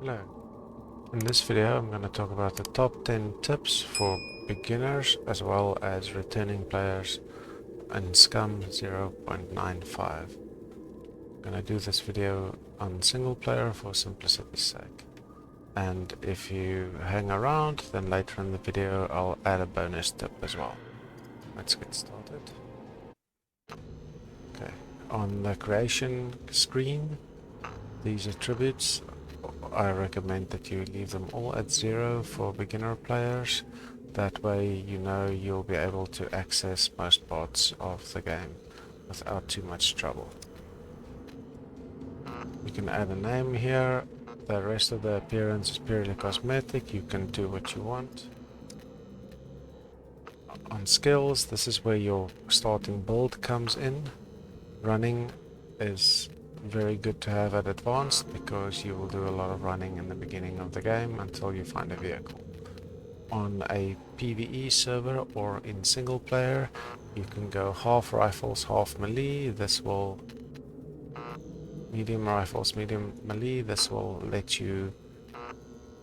Hello. In this video I'm going to talk about the top 10 tips for beginners as well as returning players in SCUM 0.95. I'm going to do this video on single player for simplicity's sake. And if you hang around, then later in the video I'll add a bonus tip as well. Let's get started. Okay, on the creation screen, these attributes, I recommend that you leave them all at 0 for beginner players. That way you know you'll be able to access most parts of the game without too much trouble. You can add a name here. The rest of the appearance is purely cosmetic. You can do what you want. On skills, this is where your starting build comes in. Running is very good to have at advanced because you will do a lot of running in the beginning of the game until you find a vehicle. On a PvE server or in single player, you can go half rifles, half melee. This will medium rifles, medium melee. This will let you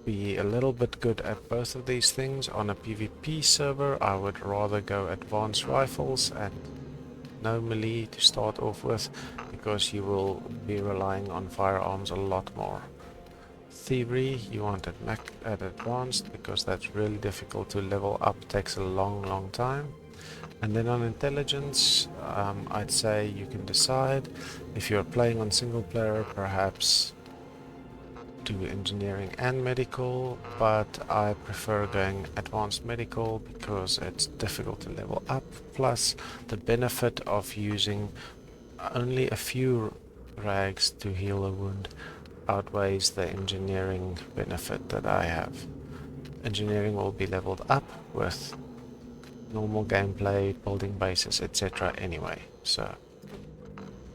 be a little bit good at both of these things. On a PvP server, I would rather go advanced rifles and no melee to start off with, because you will be relying on firearms a lot more. Thievery, you want it at advanced because that's really difficult to level up, takes a long time. And then on intelligence, I'd say you can decide if you're playing on single player, perhaps do engineering and medical, but I prefer going advanced medical because it's difficult to level up, plus the benefit of using only a few rags to heal a wound outweighs the engineering benefit that I have. Engineering will be leveled up with normal gameplay, building bases, etc. anyway. So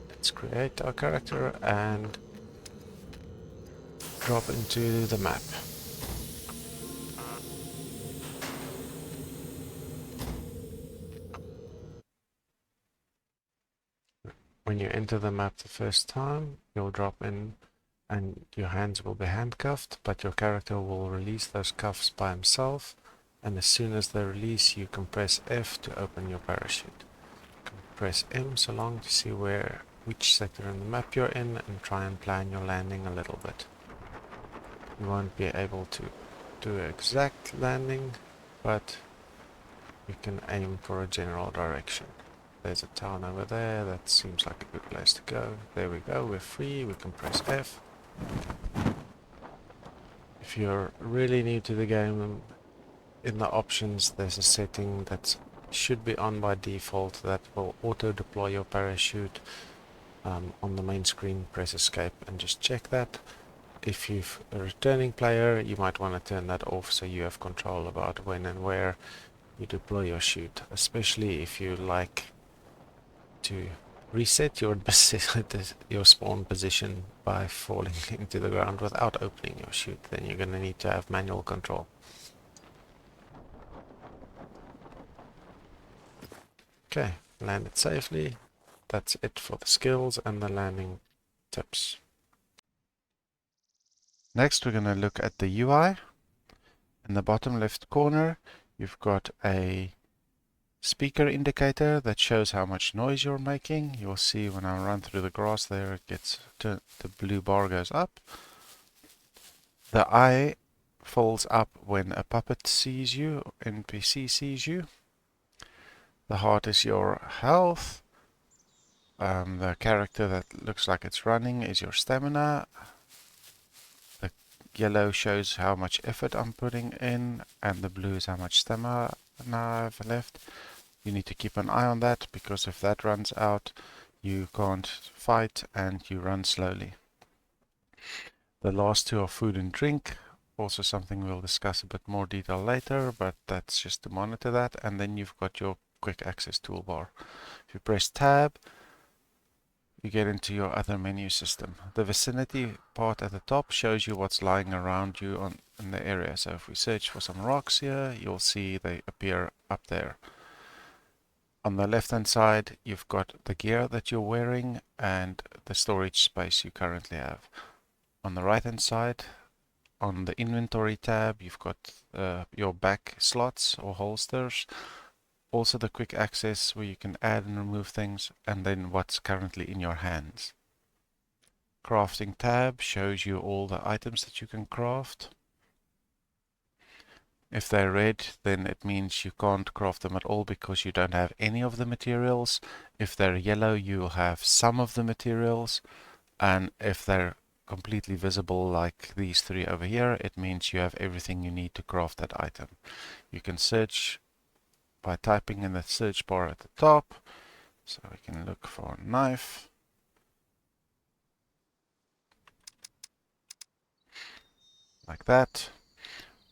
let's create our character and drop into the map. When you enter the map the first time, you'll drop in and your hands will be handcuffed, but your character will release those cuffs by himself, and as soon as they release, you can press F to open your parachute. You can press M so long to see which sector in the map you're in and try and plan your landing a little bit. You won't be able to do an exact landing, but you can aim for a general direction. There's a town over there, that seems like a good place to go. There we go, we're free, we can press F. If you're really new to the game, in the options there's a setting that should be on by default that will auto deploy your parachute. On the main screen, press escape and just check that. If you're a returning player, you might want to turn that off so you have control about when and where you deploy your chute, especially if you like to reset your spawn position by falling into the ground without opening your chute. Then you're going to need to have manual control. Okay, landed safely. That's it for the skills and the landing tips. Next, we're going to look at the UI. In the bottom left corner, you've got a speaker indicator that shows how much noise you're making. You'll see when I run through the grass there, the blue bar goes up. The eye folds up when a puppet sees you, NPC sees you. The heart is your health. The character that looks like it's running is your stamina. The yellow shows how much effort I'm putting in, and the blue is how much stamina I've left. You need to keep an eye on that, because if that runs out, you can't fight and you run slowly. The last two are food and drink, also something we'll discuss a bit more detail later, but that's just to monitor that. And then you've got your quick access toolbar. If you press tab, you get into your other menu system. The vicinity part at the top shows you what's lying around you in the area. So if we search for some rocks here, you'll see they appear up there. On the left hand side, you've got the gear that you're wearing and the storage space you currently have. On the right hand side, on the inventory tab, you've got your back slots or holsters, also the quick access where you can add and remove things, and then what's currently in your hands. Crafting tab shows you all the items that you can craft. If they're red, then it means you can't craft them at all because you don't have any of the materials. If they're yellow, you'll have some of the materials. And if they're completely visible like these three over here, it means you have everything you need to craft that item. You can search by typing in the search bar at the top. So we can look for a knife. Like that.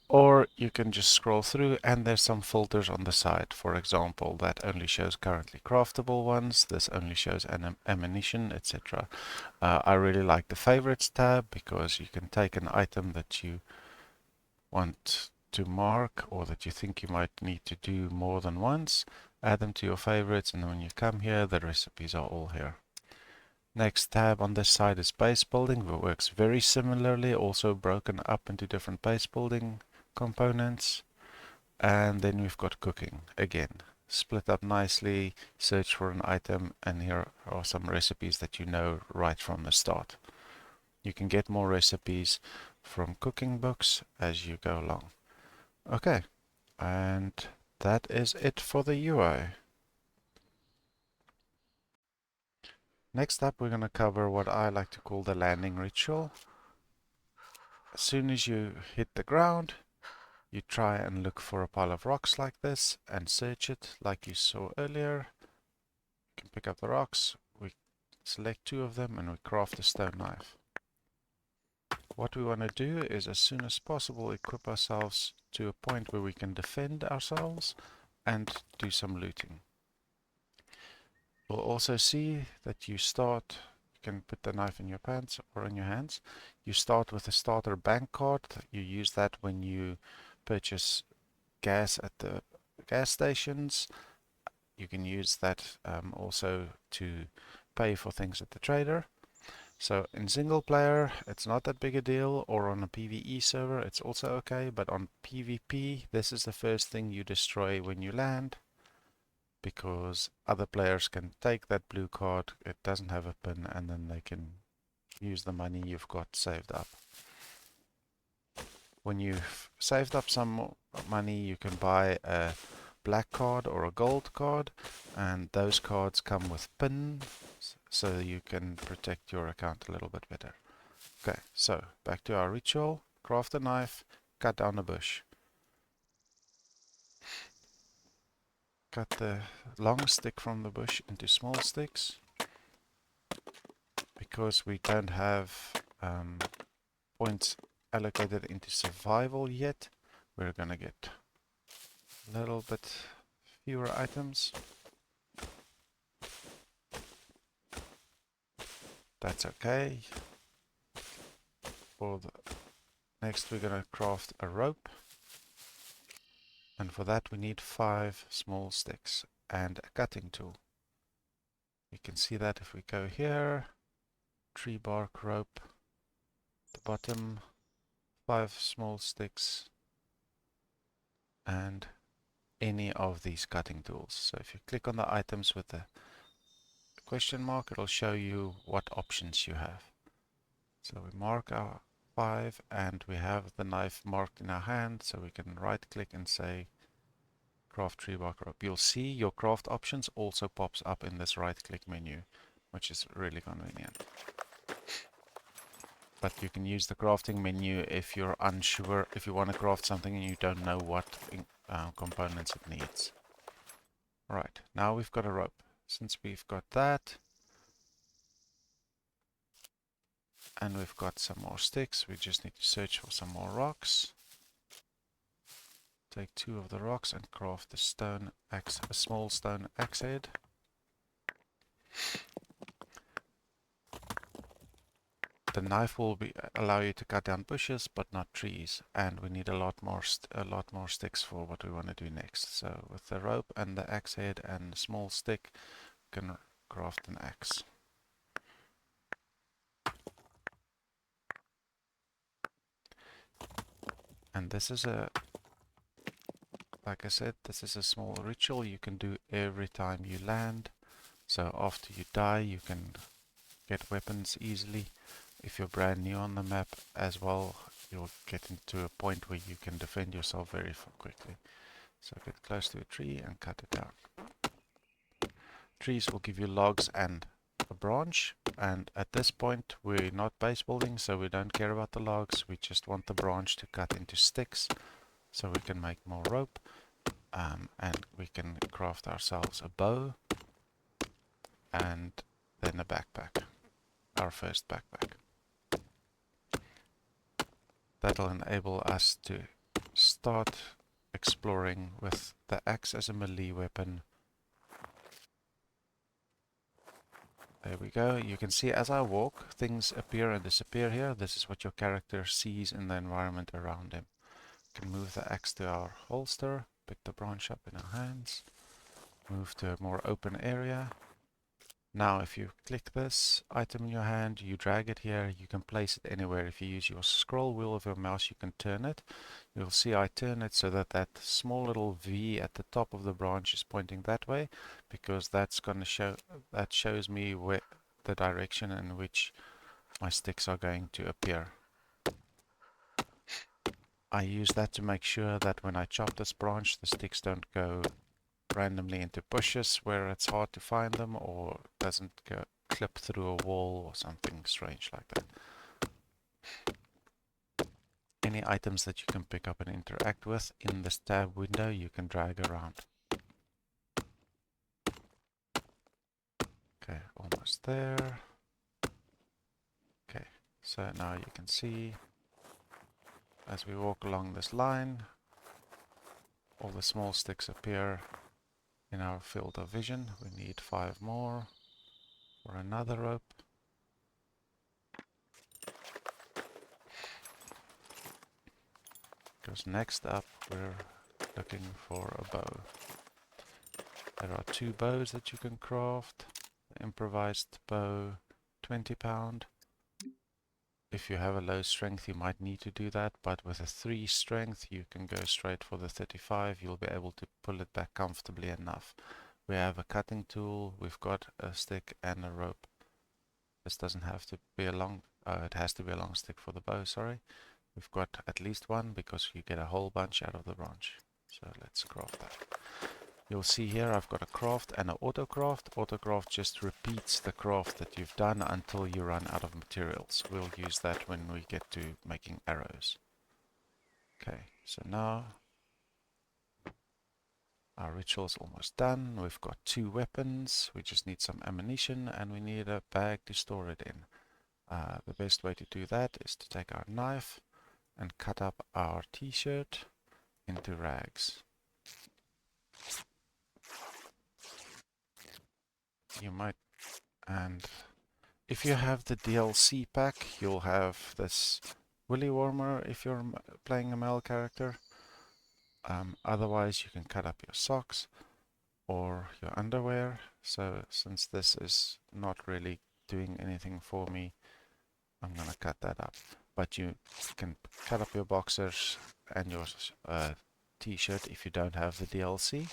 Or you can just scroll through and there's some filters on the side. For example, that only shows currently craftable ones. This only shows ammunition, etc. I really like the favorites tab because you can take an item that you want to mark or that you think you might need to do more than once, add them to your favorites, and when you come here, the recipes are all here. Next tab on this side is base building. It works very similarly, also broken up into different base building components. And then we've got cooking again, split up nicely, search for an item, and here are some recipes that you know right from the start. You can get more recipes from cooking books as you go along. Okay, and that is it for the UI. Next up, we're going to cover what I like to call the landing ritual. As soon as you hit the ground, you try and look for a pile of rocks like this and search it like you saw earlier. You can pick up the rocks, we select 2 of them, and we craft a stone knife. What we want to do is as soon as possible equip ourselves to a point where we can defend ourselves and do some looting. We'll also see that you can put the knife in your pants or in your hands. You start with a starter bank card. You use that when you purchase gas at the gas stations. You can use that also to pay for things at the trader. So in single player, it's not that big a deal, or on a PvE server, it's also okay, but on PvP, this is the first thing you destroy when you land, because other players can take that blue card, it doesn't have a pin, and then they can use the money you've got saved up. When you've saved up some money, you can buy a black card or a gold card, and those cards come with pins, so you can protect your account a little bit better. Okay, so back to our ritual. Craft a knife, cut down a bush. Cut the long stick from the bush into small sticks. Because we don't have points allocated into survival yet, we're gonna get a little bit fewer items. That's okay. Next we're gonna craft a rope, and for that we need 5 small sticks and a cutting tool. You can see that if we go here, tree bark rope, the bottom, 5 small sticks, and any of these cutting tools. So if you click on the items with the question mark, it'll show you what options you have. So we mark our 5 and we have the knife marked in our hand, so we can right click and say craft tree bark rope. You'll see your craft options also pops up in this right click menu, which is really convenient. But you can use the crafting menu if you're unsure, if you want to craft something and you don't know what components it needs. Right, now we've got a rope. Since we've got that, and we've got some more sticks, we just need to search for some more rocks. Take 2 of the rocks and craft a small stone axe head. The knife will allow you to cut down bushes, but not trees, and we need a lot more sticks for what we want to do next. So with the rope and the axe head and a small stick, we can craft an axe. And this is like I said, this is a small ritual you can do every time you land. So after you die, you can get weapons easily. If you're brand new on the map as well, you'll get into a point where you can defend yourself very quickly. So get close to a tree and cut it down. Trees will give you logs and a branch, and at this point we're not base building, so we don't care about the logs. We just want the branch to cut into sticks so we can make more rope, and we can craft ourselves a bow and then a backpack, our first backpack. That'll enable us to start exploring with the axe as a melee weapon. There we go. You can see as I walk, things appear and disappear here. This is what your character sees in the environment around him. We can move the axe to our holster, pick the branch up in our hands, move to a more open area. Now if you click this item in your hand, you drag it here, you can place it anywhere. If you use your scroll wheel of your mouse, you can turn it. You'll see I turn it so that that small little V at the top of the branch is pointing that way, because that's going to show, that shows me where the direction in which my sticks are going to appear. I use that to make sure that when I chop this branch, the sticks don't go randomly into bushes where it's hard to find them, or doesn't go clip through a wall or something strange like that. Any items that you can pick up and interact with in this tab window you can drag around. Okay, almost there. Okay, so now you can see as we walk along this line, all the small sticks appear in our field of vision. We need 5 more for another rope. Because next up we're looking for a bow. There are 2 bows that you can craft. The improvised bow, 20 pound. If you have a low strength you might need to do that, but with a 3 strength you can go straight for the 35. You'll be able to pull it back comfortably enough. We have a cutting tool, we've got a stick and a rope. This doesn't have to be a long, it has to be a long stick for the bow, sorry. We've got at least one because you get a whole bunch out of the branch. So let's craft that. You'll see here I've got a craft and an autocraft. Autocraft just repeats the craft that you've done until you run out of materials. We'll use that when we get to making arrows. Okay, so now our ritual's almost done. We've got 2 weapons. We just need some ammunition and we need a bag to store it in. The best way to do that is to take our knife and cut up our t-shirt into rags. You might, and if you have the DLC pack, you'll have this willy warmer if you're playing a male character. Otherwise you can cut up your socks or your underwear. So since this is not really doing anything for me, I'm gonna cut that up. But you can cut up your boxers and your t-shirt if you don't have the DLC.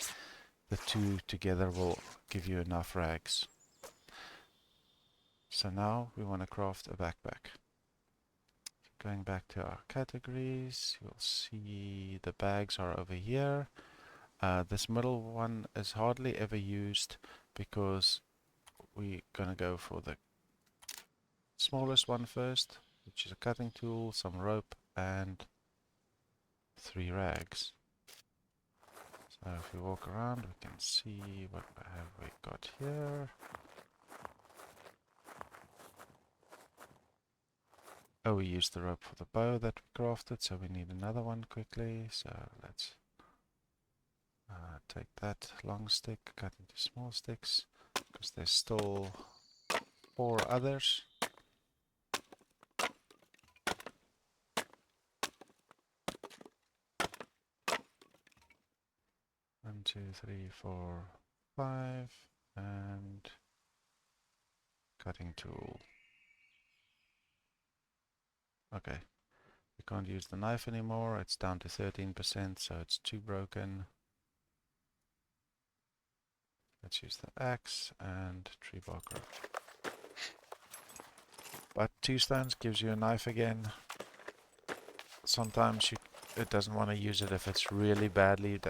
The 2 together will give you enough rags. So now we want to craft a backpack. Going back to our categories, you'll see the bags are over here. This middle one is hardly ever used because we're gonna go for the smallest one first, which is a cutting tool, some rope, and 3 rags. So if we walk around, we can see what have we got here. Oh, we used the rope for the bow that we crafted, so we need another one quickly. So let's take that long stick, cut into small sticks, because there's still 4 others. One, 2, 3, 4, 5, and cutting tool. Okay, we can't use the knife anymore. It's down to 13%, so it's too broken. Let's use the axe and tree bark. But 2 stones gives you a knife again. Sometimes it doesn't want to use it if it's really badly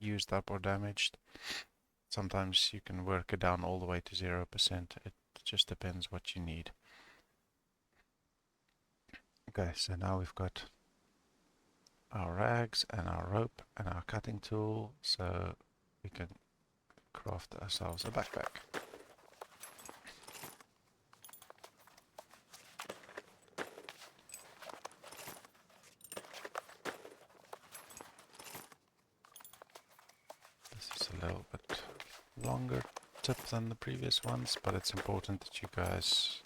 used up or damaged. Sometimes you can work it down all the way to 0%. It just depends what you need. Okay, so now we've got our rags and our rope and our cutting tool, so we can craft ourselves a backpack. This is a little bit longer tip than the previous ones, but it's important that you guys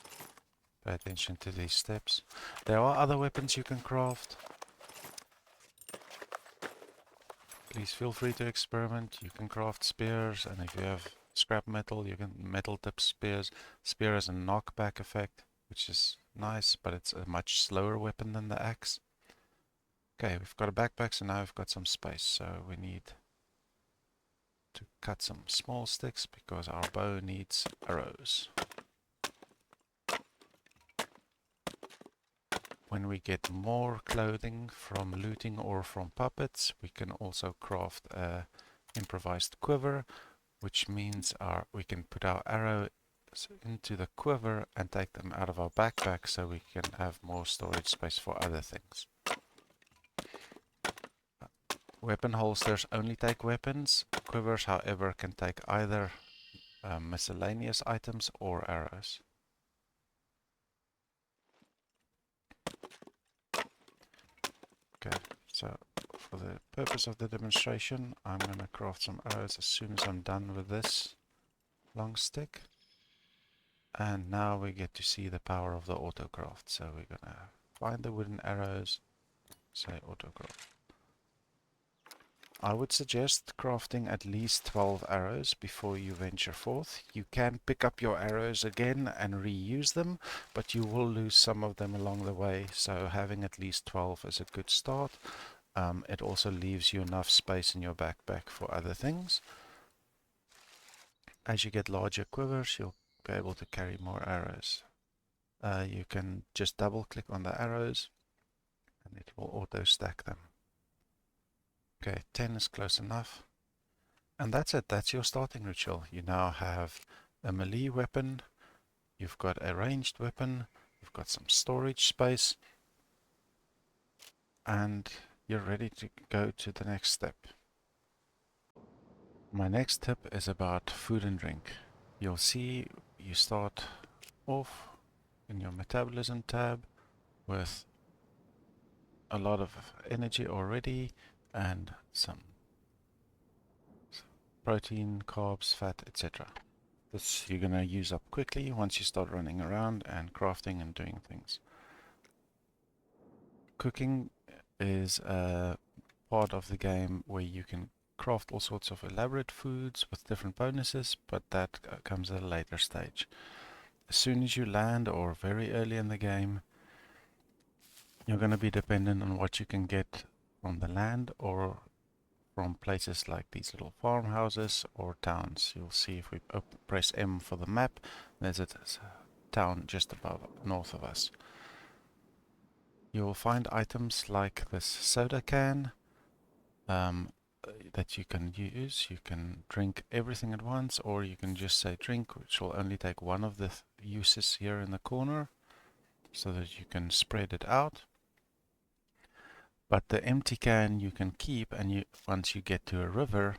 pay attention to these steps. There are other weapons you can craft. Please feel free to experiment. You can craft spears, and if you have scrap metal, you can metal tip spears. Spear has a knockback effect, which is nice, but it's a much slower weapon than the axe. Okay, we've got a backpack, so now we've got some space, so we need to cut some small sticks because our bow needs arrows. When we get more clothing from looting or from puppets, we can also craft a improvised quiver, which means we can put our arrows into the quiver and take them out of our backpack so we can have more storage space for other things. Weapon holsters only take weapons. Quivers, however, can take either miscellaneous items or arrows. Okay, so for the purpose of the demonstration, I'm going to craft some arrows as soon as I'm done with this long stick. And now we get to see the power of the autocraft. So we're going to find the wooden arrows, say autocraft. I would suggest crafting at least 12 arrows before you venture forth. You can pick up your arrows again and reuse them, but you will lose some of them along the way, so having at least 12 is a good start. It also leaves you enough space in your backpack for other things. As you get larger quivers, you'll be able to carry more arrows. You can just double click on the arrows and it will auto stack them. Okay, 10 is close enough. And that's it, that's your starting ritual. You now have a melee weapon, you've got a ranged weapon, you've got some storage space, and you're ready to go to the next step. My next tip is about food and drink. You'll see you start off in your metabolism tab with a lot of energy already and some protein, carbs, fat, etc. This you're going to use up quickly once you start running around and crafting and doing things. Cooking is a part of the game where you can craft all sorts of elaborate foods with different bonuses, but that comes at a later stage. As soon as you land or very early in the game, you're going to be dependent on what you can get from the land or from places like these little farmhouses or towns. You'll see if we press M for the map, there's a town just above, north of us. You'll find items like this soda can that you can use. You can drink everything at once, or you can just say drink, which will only take one of the uses here in the corner, so that you can spread it out. But the empty can you can keep, and once you get to a river,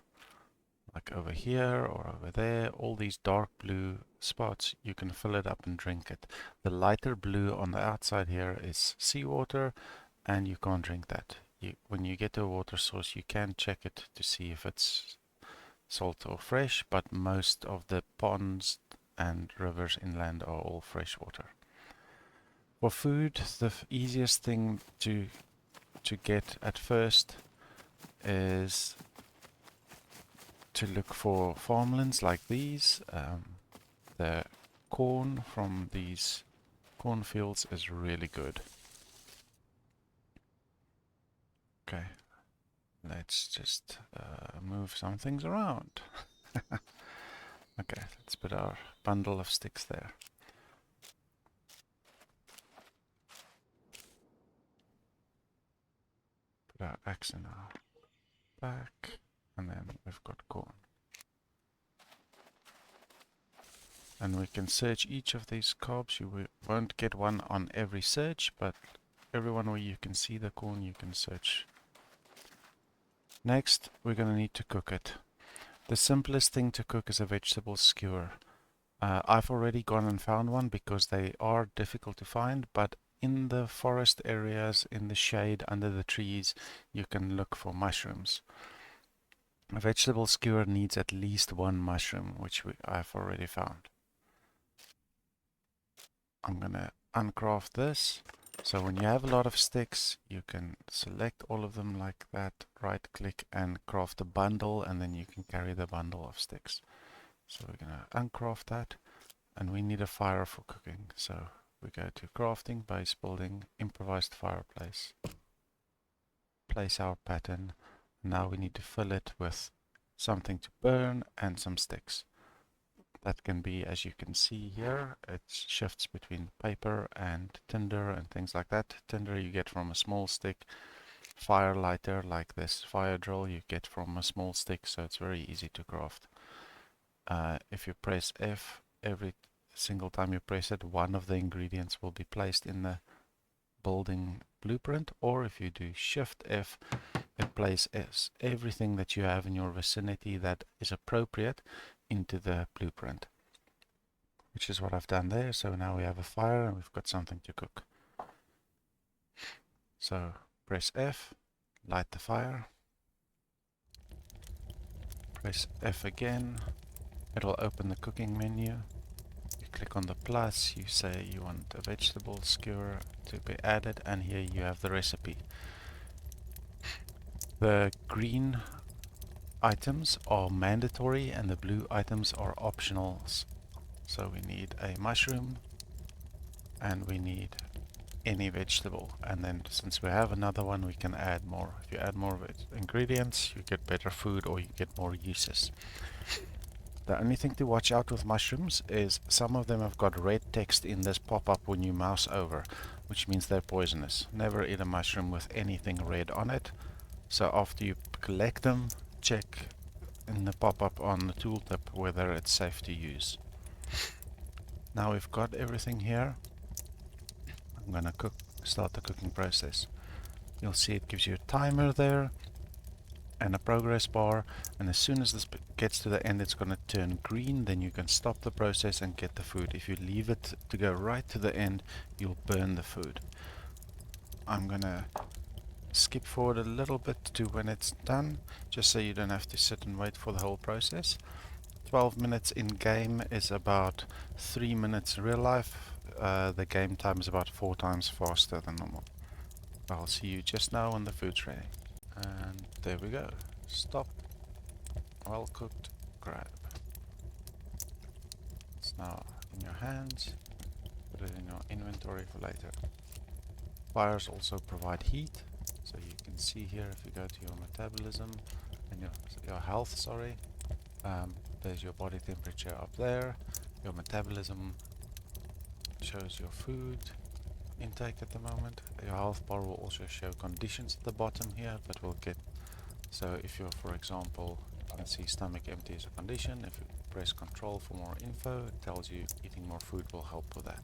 like over here or over there, all these dark blue spots, you can fill it up and drink it. The lighter blue on the outside here is seawater, and you can't drink that. When you get to a water source, you can check it to see if it's salt or fresh, but most of the ponds and rivers inland are all fresh water. For food, the easiest thing to get at first is to look for farmlands like these. The corn from these cornfields is really good. let's just move some things around. Okay, let's put our bundle of sticks there. Put our axe in our back, and then we've got corn. And we can search each of these cobs. You won't get one on every search, but everyone where you can see the corn, you can search. Next, we're going to need to cook it. The simplest thing to cook is a vegetable skewer. I've already gone and found one because they are difficult to find, but in the forest areas, in the shade, under the trees, you can look for mushrooms. A vegetable skewer needs at least one mushroom, which I've already found. I'm gonna uncraft this. So when you have a lot of sticks, you can select all of them like that, right click and craft a bundle, and then you can carry the bundle of sticks. So we're gonna uncraft that, and we need a fire for cooking. So we go to crafting, base building, improvised fireplace, place our pattern. Now we need to fill it with something to burn and some sticks. That can be, as you can see here, it shifts between paper and tinder and things like that. Tinder you get from a small stick. Fire lighter, like this fire drill, you get from a small stick, so it's very easy to craft. If you press F, every single time you press it, one of the ingredients will be placed in the building blueprint, or if you do Shift F, it places everything that you have in your vicinity that is appropriate into the blueprint, which is what I've done there. So now we have a fire and we've got something to cook. So press F, light the fire, press F again, it will open the cooking menu. You click on the plus, you say you want a vegetable skewer to be added, and here you have the recipe. The green items are mandatory and the blue items are optionals. So we need a mushroom and we need any vegetable, and then since we have another one we can add more. If you add more ingredients you get better food or you get more uses. The only thing to watch out with mushrooms is some of them have got red text in this pop-up when you mouse over, which means they're poisonous. Never eat a mushroom with anything red on it. So after you collect them, check in the pop-up on the tooltip whether it's safe to use. Now we've got everything here. I'm gonna start the cooking process. You'll see it gives you a timer there and a progress bar, and as soon as this gets to the end it's going to turn green. Then you can stop the process and get the food. If you leave it to go right to the end, you'll burn the food. I'm gonna skip forward a little bit to when it's done, just so you don't have to sit and wait for the whole process. 12 minutes in game is about 3 minutes real life. The game time is about 4 times faster than normal. I'll see you just now when the food's ready. And there we go. Stop. Well cooked. Grab. It's now in your hands. Put it in your inventory for later. Fires also provide heat. So you can see here if you go to your metabolism and your health, sorry. There's your body temperature up there. Your metabolism shows your food intake at the moment. Your health bar will also show conditions at the bottom here, but we'll get, so if you're, for example, you can see stomach empty is a condition. If you press control for more info, it tells you eating more food will help with that.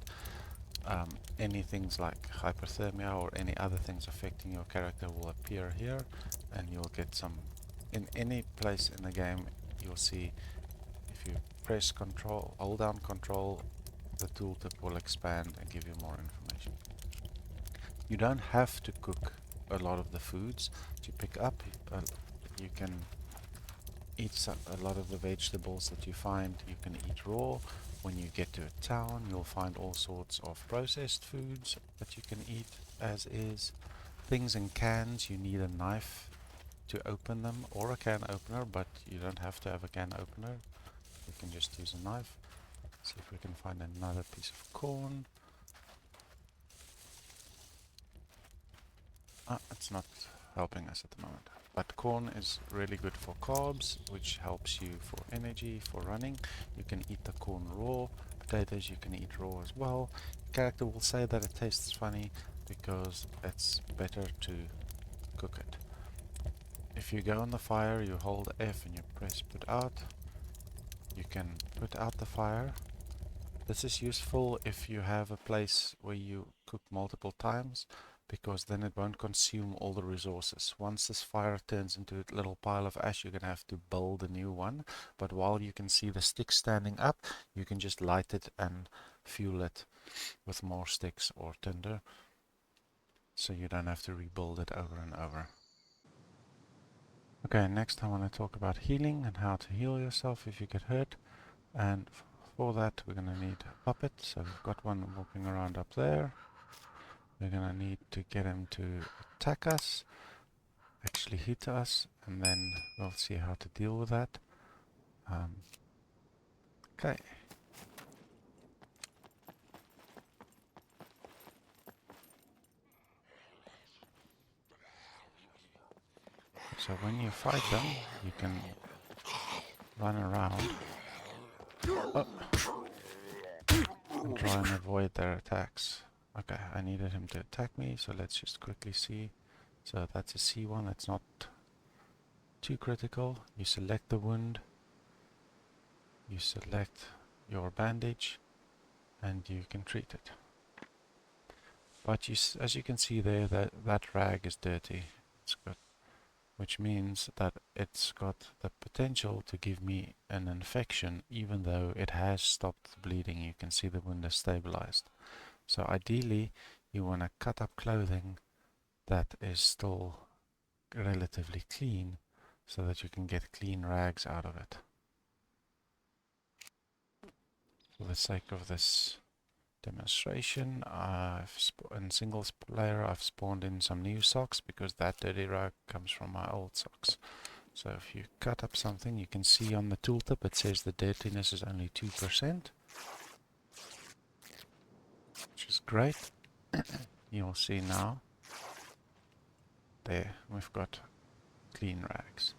Any things like hypothermia or any other things affecting your character will appear here, and you'll get some, in any place in the game you'll see, if you press control, hold down control, the tooltip will expand and give you more information. You don't have to cook a lot of the foods to pick up. You can eat a lot of the vegetables that you find. You can eat raw. When you get to a town, you'll find all sorts of processed foods that you can eat as is. Things in cans, you need a knife to open them, or a can opener, but you don't have to have a can opener. You can just use a knife. See if we can find another piece of corn. It's not helping us at the moment. But corn is really good for carbs, which helps you for energy, for running. You can eat the corn raw. Potatoes you can eat raw as well. Character will say that it tastes funny because it's better to cook it. If you go on the fire, you hold F and you press put out. You can put out the fire. This is useful if you have a place where you cook multiple times, because then it won't consume all the resources. Once this fire turns into a little pile of ash, you're going to have to build a new one. But while you can see the sticks standing up, you can just light it and fuel it with more sticks or tinder, so you don't have to rebuild it over and over. Okay, next I want to talk about healing and how to heal yourself if you get hurt. And for that we're going to need a puppet. So we've got one walking around up there. We're going to need to get him to attack us, actually hit us, and then we'll see how to deal with that. Okay. So when you fight them, you can run around and try and avoid their attacks. Okay, I needed him to attack me, so let's just quickly see. So that's a C1, it's not too critical. You select the wound, you select your bandage, and you can treat it. But as you can see there, that rag is dirty. It's got, which means that it's got the potential to give me an infection, even though it has stopped bleeding. You can see the wound is stabilized. So ideally, you want to cut up clothing that is still relatively clean, so that you can get clean rags out of it. For the sake of this demonstration, in singles player I've spawned in some new socks, because that dirty rag comes from my old socks. So if you cut up something, you can see on the tooltip it says the dirtiness is only 2%, which is great. You'll see now, there we've got clean rags,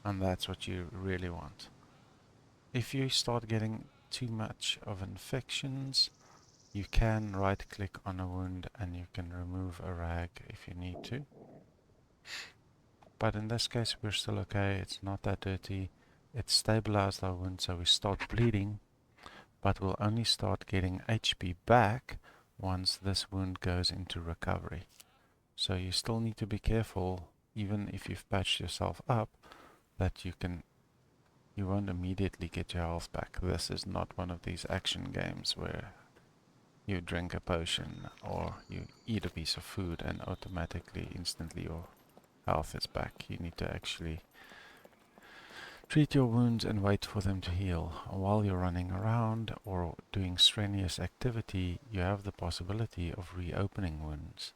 and that's what you really want. If you start getting too much of infections, you can right click on a wound and you can remove a rag if you need to. But in this case we're still okay, it's not that dirty. It's stabilized our wound, so we start bleeding, but we'll only start getting HP back once this wound goes into recovery. So you still need to be careful, even if you've patched yourself up, that you won't immediately get your health back. This is not one of these action games where you drink a potion or you eat a piece of food and automatically, instantly your health is back. You need to actually treat your wounds and wait for them to heal. While you're running around or doing strenuous activity, you have the possibility of reopening wounds.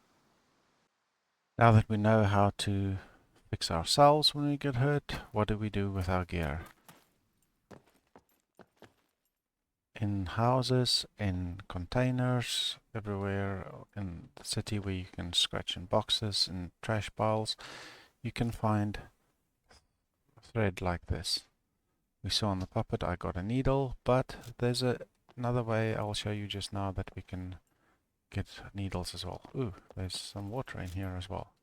Now that we know how to fix ourselves when we get hurt, what do we do with our gear? In houses, in containers, everywhere in the city where you can scratch in boxes and trash piles, you can find thread like this. We saw on the puppet I got a needle, but there's another way I'll show you just now that we can get needles as well. Ooh, there's some water in here as well.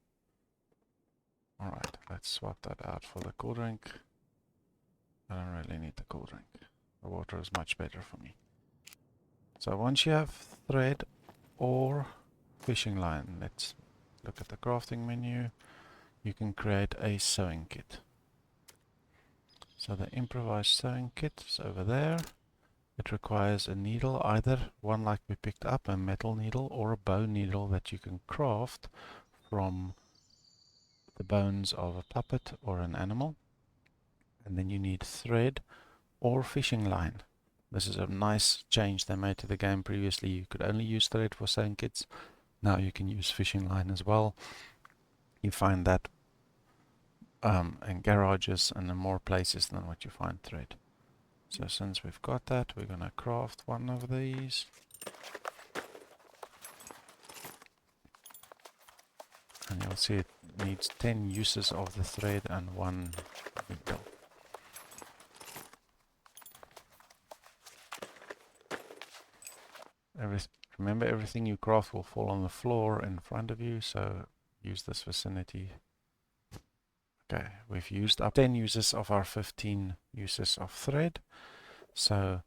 Alright, let's swap that out for the cool drink. I don't really need the cool drink. The water is much better for me. So once you have thread or fishing line, let's look at the crafting menu. You can create a sewing kit. So the improvised sewing kit is over there. It requires a needle, either one like we picked up, a metal needle, or a bone needle that you can craft from the bones of a puppet or an animal. And then you need thread or fishing line. This is a nice change they made to the game. Previously you could only use thread for sewing kits. Now you can use fishing line as well. You find that in garages and in more places than what you find thread. So since we've got that, we're going to craft one of these. And you'll see it needs 10 uses of the thread and 1 needle. Remember, everything you craft will fall on the floor in front of you, so use this vicinity. Okay, we've used up 10 uses of our 15 uses of thread, so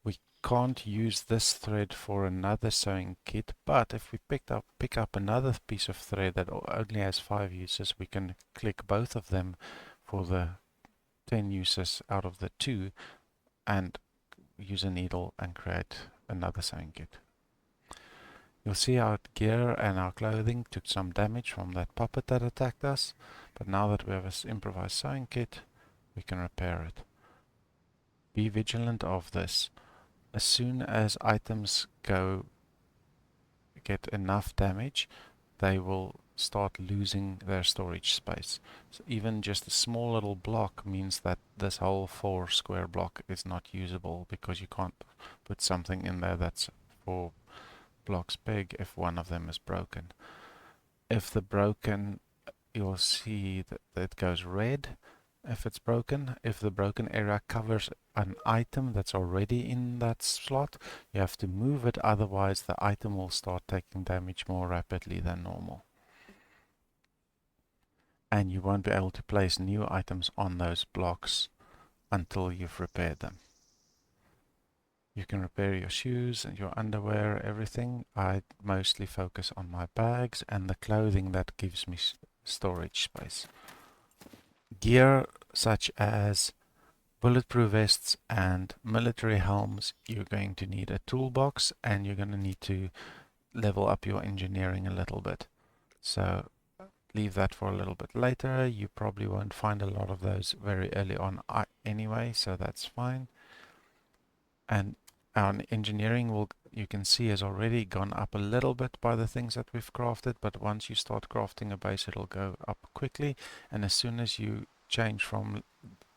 we can't use this thread for another sewing kit, but if we pick up another piece of thread that only has 5 uses, we can click both of them for the 10 uses out of the 2 and use a needle and create another sewing kit. You'll see our gear and our clothing took some damage from that puppet that attacked us, but now that we have an improvised sewing kit, we can repair it. Be vigilant of this. As soon as items get enough damage, they will start losing their storage space. So even just a small little block means that this whole 4 square block is not usable, because you can't put something in there that's 4 blocks big if one of them is broken. If the broken, you'll see that it goes red if it's broken. If the broken area covers an item that's already in that slot, you have to move it, otherwise the item will start taking damage more rapidly than normal. And you won't be able to place new items on those blocks until you've repaired them. You can repair your shoes and your underwear, everything. I mostly focus on my bags and the clothing that gives me storage space. Gear such as bulletproof vests and military helms, you're going to need a toolbox, and you're going to need to level up your engineering a little bit. So leave that for a little bit later. You probably won't find a lot of those very early on anyway, so that's fine. And our engineering will, you can see, has already gone up a little bit by the things that we've crafted, but once you start crafting a base, it'll go up quickly. And as soon as you change from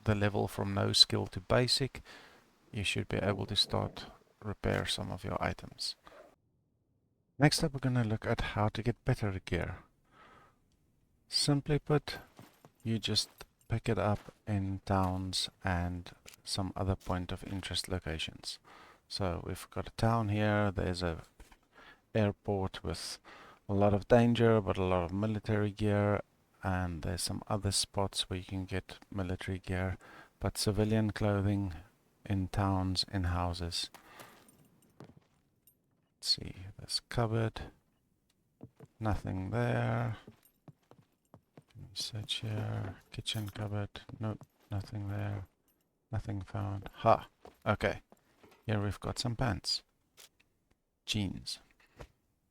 the level from no skill to basic, you should be able to start repair some of your items. Next up, we're going to look at how to get better gear. Simply put, you just pick it up in towns and some other point of interest locations. So we've got a town here, there's a airport with a lot of danger but a lot of military gear, and there's some other spots where you can get military gear, but civilian clothing in towns, in houses. Let's see, this cupboard, nothing there. Search here, kitchen cupboard, nope, nothing there, nothing found. Ha! Okay, here we've got some pants. Jeans.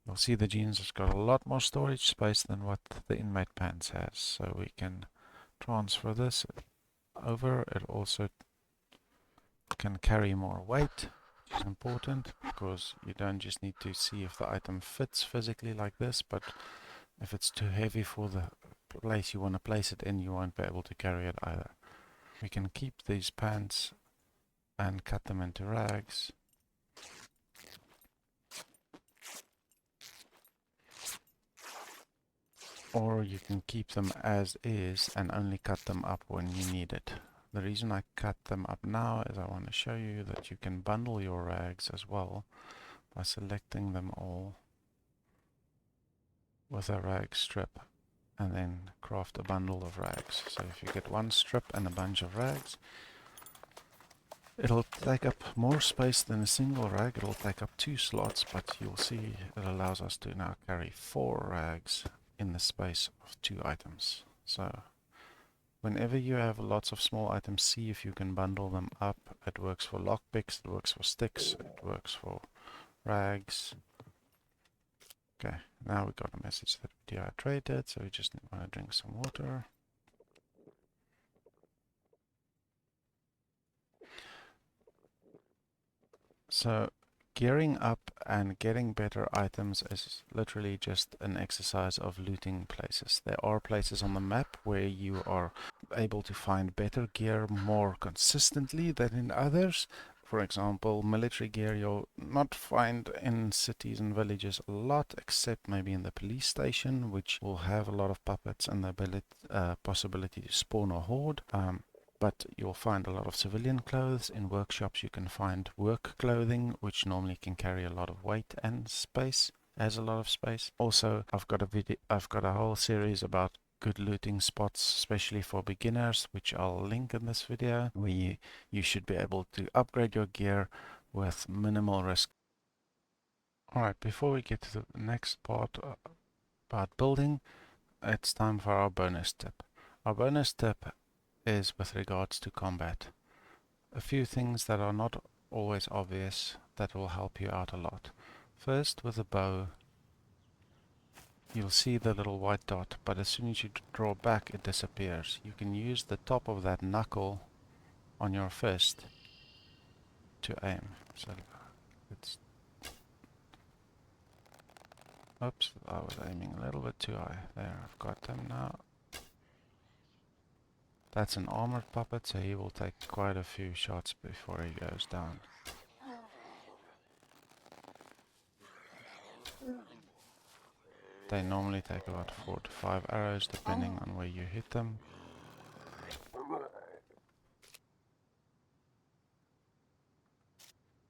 You'll see the jeans has got a lot more storage space than what the inmate pants has, so we can transfer this over. It also can carry more weight, which is important, because you don't just need to see if the item fits physically like this, but if it's too heavy for the place you want to place it in, you won't be able to carry it either. We can keep these pants and cut them into rags. Or you can keep them as is and only cut them up when you need it. The reason I cut them up now is I want to show you that you can bundle your rags as well by selecting them all with a rag strip, and then craft a bundle of rags. So if you get one strip and a bunch of rags, it'll take up more space than a single rag. It'll take up 2 slots, but you'll see it allows us to now carry 4 rags in the space of 2 items. So whenever you have lots of small items, see if you can bundle them up. It works for lockpicks, it works for sticks, it works for rags. Okay, now we got a message that we dehydrated, so we just want to drink some water. So gearing up and getting better items is literally just an exercise of looting places. There are places on the map where you are able to find better gear more consistently than in others. For example, military gear you'll not find in cities and villages a lot, except maybe in the police station, which will have a lot of puppets and the ability, possibility to spawn a horde. But you'll find a lot of civilian clothes. In workshops you can find work clothing, which normally can carry a lot of weight and space, has a lot of space. Also, I've got a whole series about good looting spots, especially for beginners, which I'll link in this video, where you should be able to upgrade your gear with minimal risk. Alright, before we get to the next part about building, it's time for our bonus tip. Our bonus tip is with regards to combat. A few things that are not always obvious that will help you out a lot. First, with a bow, you'll see the little white dot, but as soon as you draw back it disappears. You can use the top of that knuckle on your fist to aim. So it's, oops, I was aiming a little bit too high. There, I've got them now. That's an armored puppet, so he will take quite a few shots before he goes down. They normally take about 4 to 5 arrows depending on where you hit them.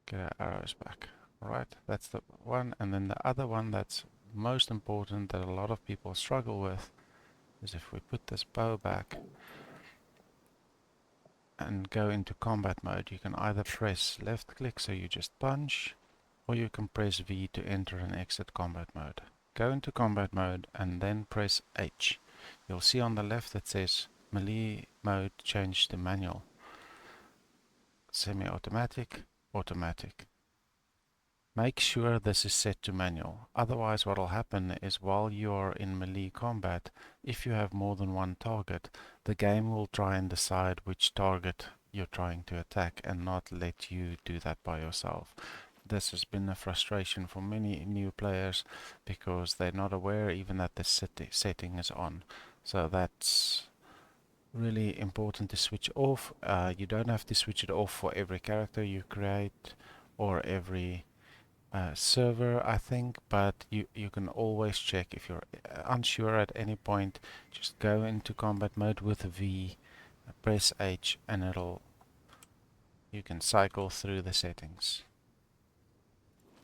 Get our arrows back. Alright, that's the one. And then the other one that's most important that a lot of people struggle with is if we put this bow back and go into combat mode, you can either press left click so you just punch, or you can press V to enter and exit combat mode. Go into combat mode and then press H. You'll see on the left it says melee mode changed to manual, semi-automatic, automatic. Make sure this is set to manual, otherwise what will happen is while you're in melee combat, if you have more than one target, the game will try and decide which target you're trying to attack and not let you do that by yourself. This has been a frustration for many new players because they're not aware even that the setting is on. So that's really important to switch off. You don't have to switch it off for every character you create or every server, I think, but you can always check if you're unsure at any point. Just go into combat mode with V, press H, and you can cycle through the settings.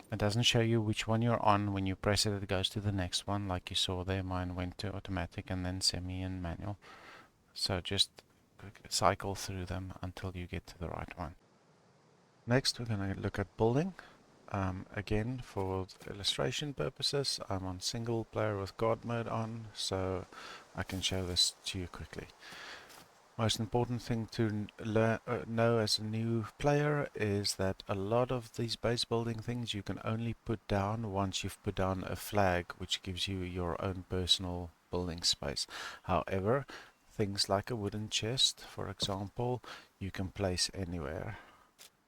It doesn't show you which one you're on. When you press it, it goes to the next one, like you saw there. Mine went to automatic and then semi and manual. So just cycle through them until you get to the right one. Next, we're going to look at building. Again, for illustration purposes, I'm on single player with God mode on, so I can show this to you quickly. Most important thing to know as a new player is that a lot of these base building things you can only put down once you've put down a flag, which gives you your own personal building space. However, things like a wooden chest, for example, you can place anywhere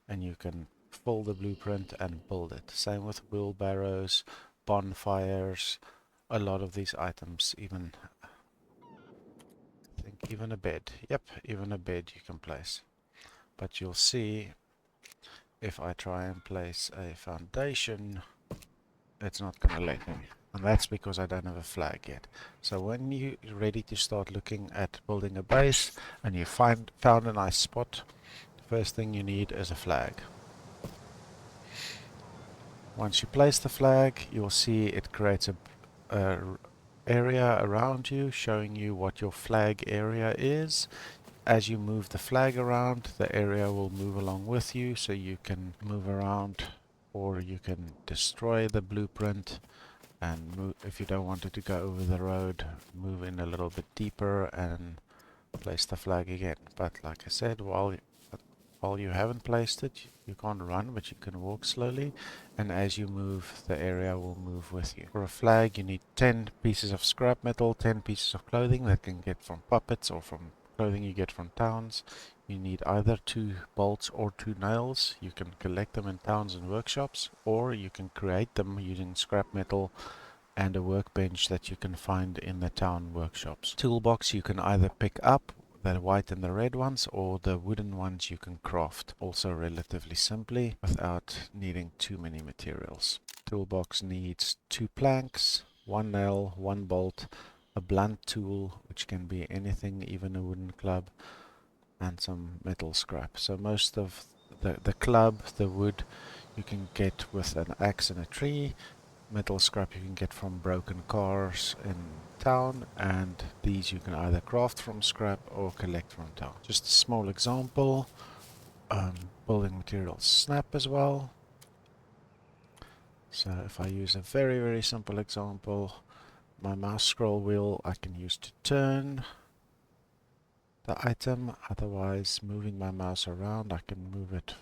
and you can fill the blueprint and build it. Same with wheelbarrows, bonfires, a lot of these items, even I think even a bed. Yep, even a bed you can place. But you'll see if I try and place a foundation, it's not going to let me. And that's because I don't have a flag yet. So when you're ready to start looking at building a base and you found a nice spot, the first thing you need is a flag. Once you place the flag, you'll see it creates a area around you showing you what your flag area is. As you move the flag around, the area will move along with you, so you can move around or you can destroy the blueprint and move. If you don't want it to go over the road, move in a little bit deeper and place the flag again. But like I said, while you haven't placed it, you can't run, but you can walk slowly, and as you move, the area will move with you. For a flag, you need 10 pieces of scrap metal, 10 pieces of clothing that you can get from puppets or from clothing you get from towns. You need either 2 bolts or 2 nails. You can collect them in towns and workshops, or you can create them using scrap metal and a workbench that you can find in the town workshops. Toolbox you can either pick up the white and the red ones, or the wooden ones you can craft also relatively simply without needing too many materials. Toolbox needs 2 planks, 1 nail, 1 bolt, a blunt tool, which can be anything, even a wooden club, and some metal scrap. So most of the club, the wood, you can get with an axe and a tree. Metal scrap you can get from broken cars in town, and these you can either craft from scrap or collect from town. Just a small example, building materials snap as well. So if I use a very simple example, my mouse scroll wheel I can use to turn the item, otherwise moving my mouse around I can move it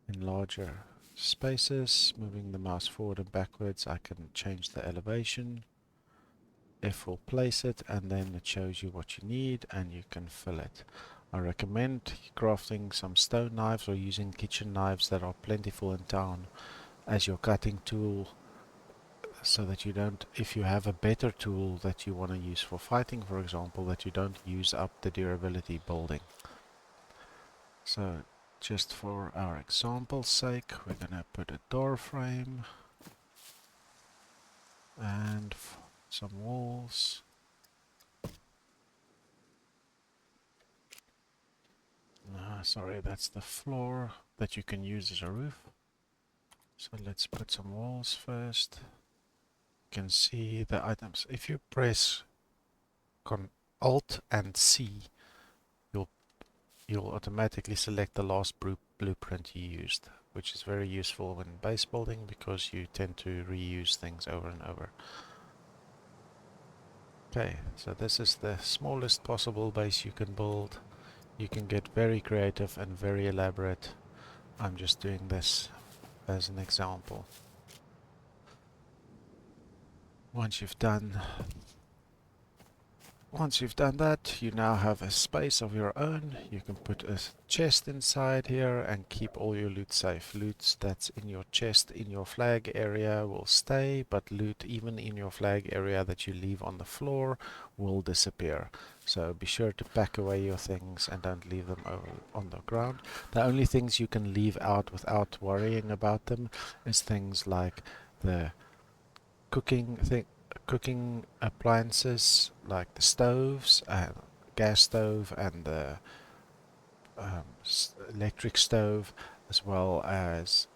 in larger spaces. Moving the mouse forward and backwards I can change the elevation. F will place it, and then it shows you what you need and you can fill it. I recommend crafting some stone knives or using kitchen knives that are plentiful in town as your cutting tool, so that you don't, if you have a better tool that you want to use for fighting, for example, that you don't use up the durability building. So just for our example's sake, we're gonna put a door frame and some walls. Sorry, that's the floor that you can use as a roof. So let's put some walls first. You can see the items. If you press Alt and C, you'll automatically select the last blueprint you used, which is very useful when base building because you tend to reuse things over and over. Okay, so this is the smallest possible base you can build. You can get very creative and very elaborate. I'm just doing this as an example. Once you've done that, you now have a space of your own. You can put a chest inside here and keep all your loot safe. Loot that's in your chest in your flag area will stay, but loot even in your flag area that you leave on the floor will disappear. So be sure to pack away your things and don't leave them on the ground. The only things you can leave out without worrying about them is things like the cooking appliances, like the stoves and gas stove and the electric stove, as well as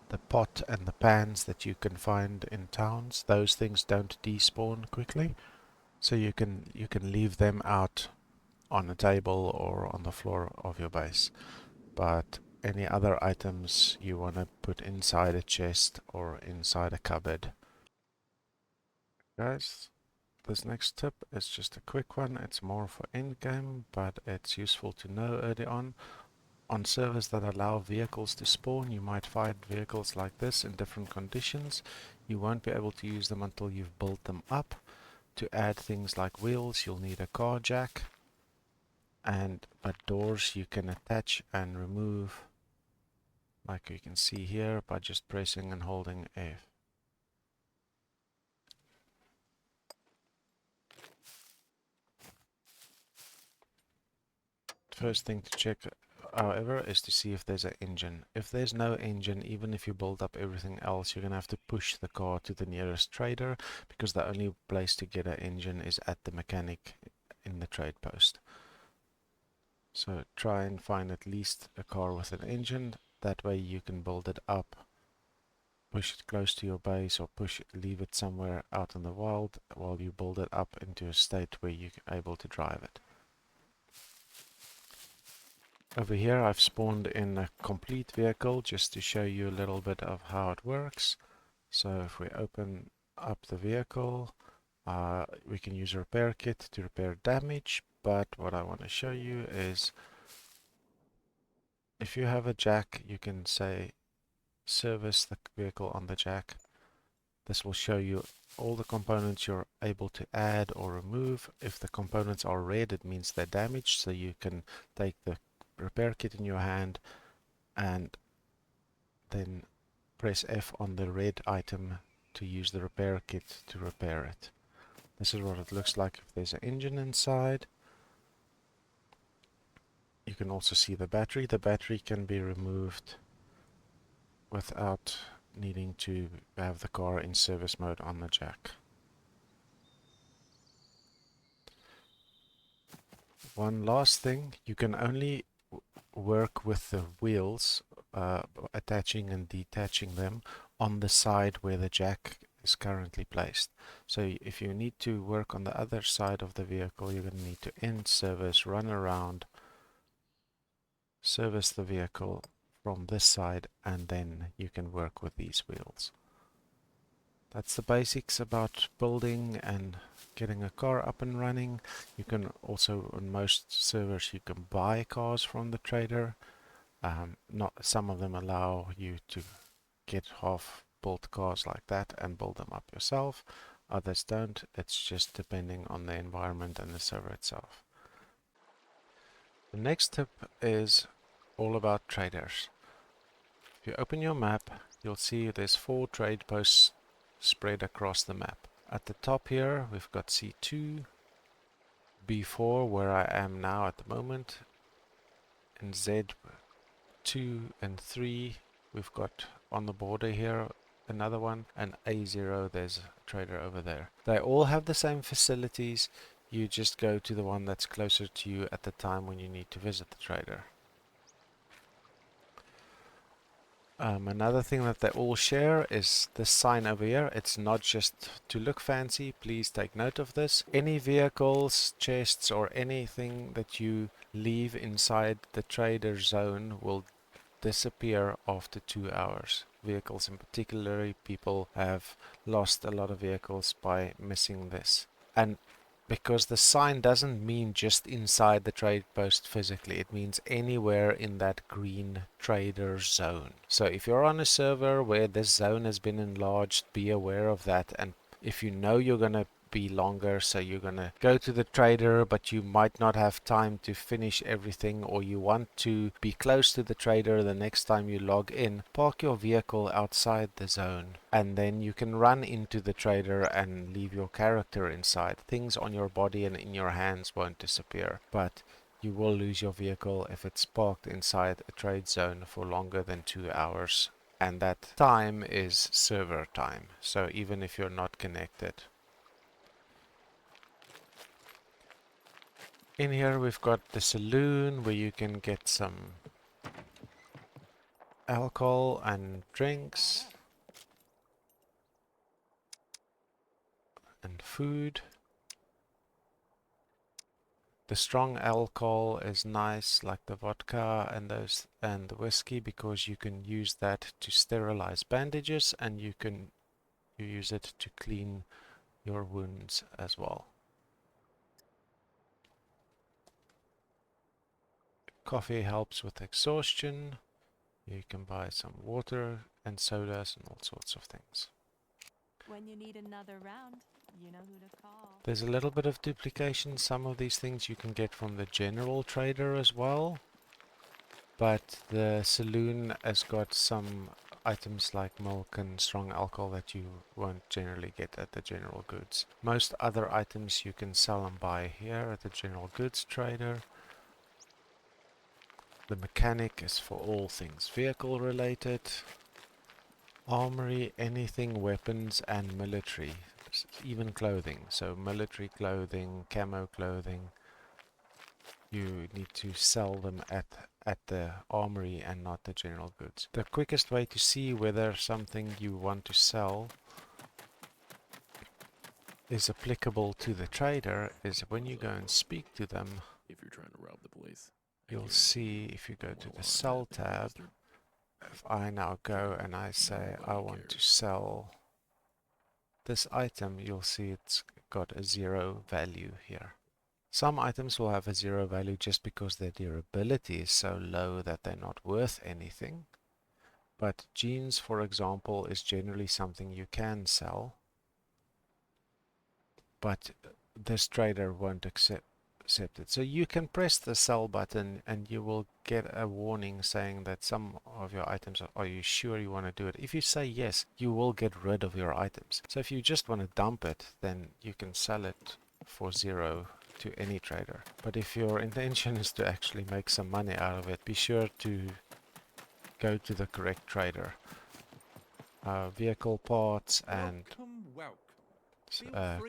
the pot and the pans that you can find in towns. Those things don't despawn quickly, so you can leave them out on a table or on the floor of your base. But any other items you want to put inside a chest or inside a cupboard. Guys, this next tip is just a quick one. It's more for endgame, but it's useful to know early on. On servers that allow vehicles to spawn, you might find vehicles like this in different conditions. You won't be able to use them until you've built them up. To add things like wheels, you'll need a car jack. But doors you can attach and remove, like you can see here, by just pressing and holding F. First thing to check, however, is to see if there's an engine. If there's no engine, even if you build up everything else, you're going to have to push the car to the nearest trader, because the only place to get an engine is at the mechanic in the trade post. So try and find at least a car with an engine. That way you can build it up, push it close to your base, or leave it somewhere out in the wild while you build it up into a state where you're able to drive it. Over here I've spawned in a complete vehicle just to show you a little bit of how it works. So if we open up the vehicle, we can use a repair kit to repair damage, but what I want to show you is, if you have a jack, you can say service the vehicle on the jack. This will show you all the components you're able to add or remove. If the components are red, it means they're damaged, so you can take the repair kit in your hand and then press F on the red item to use the repair kit to repair it. This is what it looks like if there's an engine inside. you can also see the battery. The battery can be removed without needing to have the car in service mode on the jack. One last thing, you can only work with the wheels, attaching and detaching them on the side where the jack is currently placed. So if you need to work on the other side of the vehicle, you're going to need to end service, run around, service the vehicle from this side, and then you can work with these wheels. That's the basics about building and getting a car up and running. You can also, on most servers, you can buy cars from the trader. Not some of them allow you to get half-built cars like that and build them up yourself. Others don't. It's just depending on the environment and the server itself. The next tip is all about traders. If you open your map, you'll see there's 4 trade posts spread across the map. At the top here, we've got C2, B4, where I am now at the moment, and Z2 and 3, we've got on the border here another one, and A0, there's a trader over there. They all have the same facilities. You just go to the one that's closer to you at the time when you need to visit the trader. Another thing that they all share is this sign over here. It's not just to look fancy. Please take note of this. Any vehicles, chests, or anything that you leave inside the trader zone will disappear after 2 hours. Vehicles in particular, people have lost a lot of vehicles by missing this. And because the sign doesn't mean just inside the trade post physically, it means anywhere in that green trader zone. So if you're on a server where this zone has been enlarged, be aware of that. And if you know you're going to be longer, so you're going to go to the trader but you might not have time to finish everything, or you want to be close to the trader the next time you log in, park your vehicle outside the zone and then you can run into the trader and leave your character inside. Things on your body and in your hands won't disappear, but you will lose your vehicle if it's parked inside a trade zone for longer than 2 hours, and that time is server time, so even if you're not connected. In here we've got the saloon where you can get some alcohol and drinks and food. The strong alcohol is nice, like the vodka and the whiskey, because you can use that to sterilize bandages, and you use it to clean your wounds as well. Coffee helps with exhaustion. You can buy some water and sodas and all sorts of things. When you need another round, you know who to call. There's a little bit of duplication. Some of these things you can get from the general trader as well, but the saloon has got some items like milk and strong alcohol that you won't generally get at the general goods. Most other items you can sell and buy here at the general goods trader. The mechanic is for all things vehicle related. Armory, anything weapons and military, even clothing. So military clothing, camo clothing, you need to sell them at the armory and not the general goods. The quickest way to see whether something you want to sell is applicable to the trader is when you go and speak to them. If you're trying to rob the place, You'll see if you go to the sell tab, if I now go and I say I want to sell this item, you'll see it's got a 0 value here. Some items will have a 0 value just because their durability is so low that they're not worth anything. But jeans, for example, is generally something you can sell, but this trader won't accept it. So you can press the sell button and you will get a warning saying that some of your items are you sure you want to do it? If you say yes, you will get rid of your items. So if you just want to dump it, then you can sell it for 0 to any trader. But if your intention is to actually make some money out of it, be sure to go to the correct trader. Vehicle parts and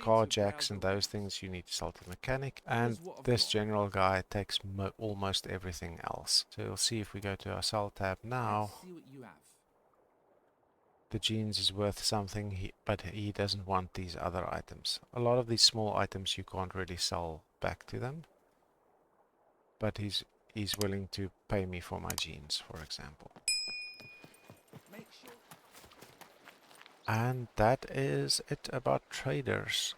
car jacks and those things you need to sell to the mechanic, and this general guy takes almost everything else. So you'll see if we go to our sell tab now, the jeans is worth something, but he doesn't want these other items. A lot of these small items you can't really sell back to them, but he's willing to pay me for my jeans, for example. And that is it about traders.